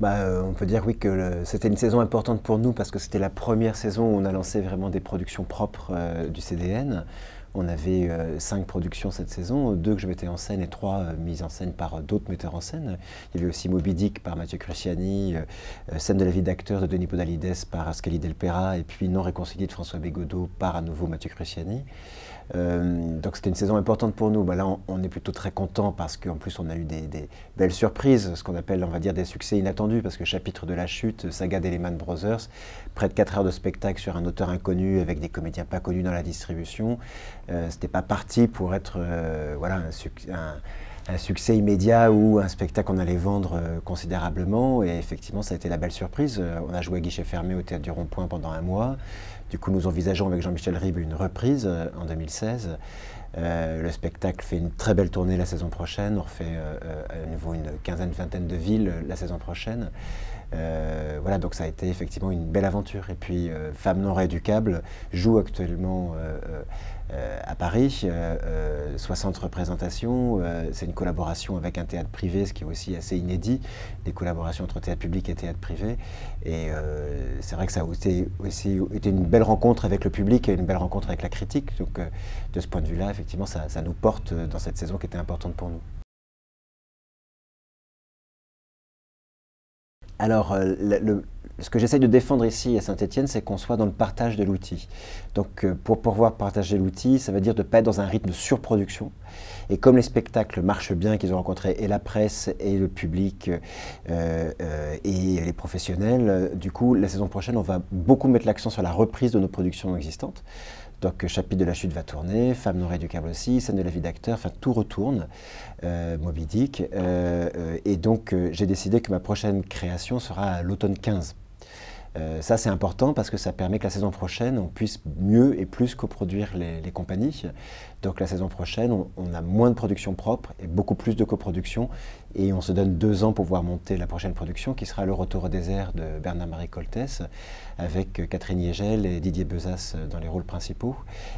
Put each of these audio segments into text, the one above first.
On peut dire oui que c'était une saison importante pour nous parce que c'était la première saison où on a lancé vraiment des productions propres du CDN. On avait 5 productions cette saison, 2 que je mettais en scène et 3 mises en scène par d'autres metteurs en scène. Il y avait aussi Moby Dick par Mathieu Cresciani, Scène de la vie d'acteur de Denis Podalides par Ascali Delpera et puis Non réconcilié de François Bégodeau par à nouveau Mathieu Cresciani. Donc c'était une saison importante pour nous. Là, on est plutôt très content parce qu'en plus on a eu des belles surprises, ce qu'on appelle, on va dire, des succès inattendus, parce que Chapitre de la chute, saga des Lehman Brothers, près de 4 heures de spectacle sur un auteur inconnu avec des comédiens pas connus dans la distribution. C'était pas parti pour être voilà, un succès immédiat ou un spectacle qu'on allait vendre considérablement, et effectivement ça a été la belle surprise. On a joué à guichet fermé au Théâtre du Rond-Point pendant un mois. Du coup, nous envisageons avec Jean-Michel Ribes une reprise en 2016. Le spectacle fait une très belle tournée la saison prochaine. On refait à nouveau une quinzaine, vingtaine de villes la saison prochaine. Voilà, donc ça a été effectivement une belle aventure. Et puis, Femmes non rééducables joue actuellement à Paris, 60 représentations. C'est une collaboration avec un théâtre privé, ce qui est aussi assez inédit, des collaborations entre théâtre public et théâtre privé. Et c'est vrai que ça a aussi été une belle rencontre avec le public et une belle rencontre avec la critique. Donc de ce point de vue-là, effectivement, ça nous porte dans cette saison qui était importante pour nous. Alors, ce que j'essaye de défendre ici à Saint-Étienne, c'est qu'on soit dans le partage de l'outil. Donc, pour pouvoir partager l'outil, ça veut dire de ne pas être dans un rythme de surproduction. Et comme les spectacles marchent bien, qu'ils ont rencontré et la presse, et le public, et les professionnels, du coup, la saison prochaine, on va beaucoup mettre l'accent sur la reprise de nos productions existantes. Donc, Chapitre de la chute va tourner, Femmes non rééducables aussi, Scène de la vie d'acteur, enfin tout retourne, Moby Dick. Et donc, j'ai décidé que ma prochaine création sera à l'automne 15. Ça, c'est important parce que ça permet que la saison prochaine, on puisse mieux et plus coproduire les compagnies. Donc la saison prochaine, on a moins de production propre et beaucoup plus de coproduction. Et on se donne 2 ans pour pouvoir monter la prochaine production qui sera Le Retour au désert de Bernard-Marie Coltès avec Catherine Yegel et Didier Bezas dans les rôles principaux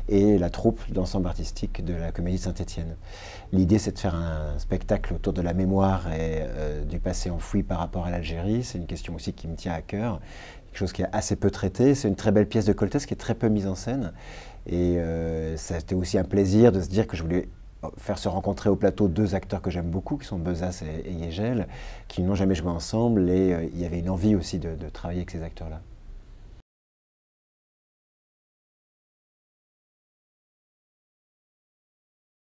et la troupe d'ensemble artistique de la Comédie de Saint-Étienne. L'idée, c'est de faire un spectacle autour de la mémoire et du passé enfoui par rapport à l'Algérie. C'est une question aussi qui me tient à cœur. Quelque chose qui est assez peu traité. C'est une très belle pièce de Coltès qui est très peu mise en scène. Et ça a été aussi un plaisir de se dire que je voulais faire se rencontrer au plateau 2 acteurs que j'aime beaucoup, qui sont Bezas et Yegel, qui n'ont jamais joué ensemble. Et il y avait une envie aussi de travailler avec ces acteurs-là.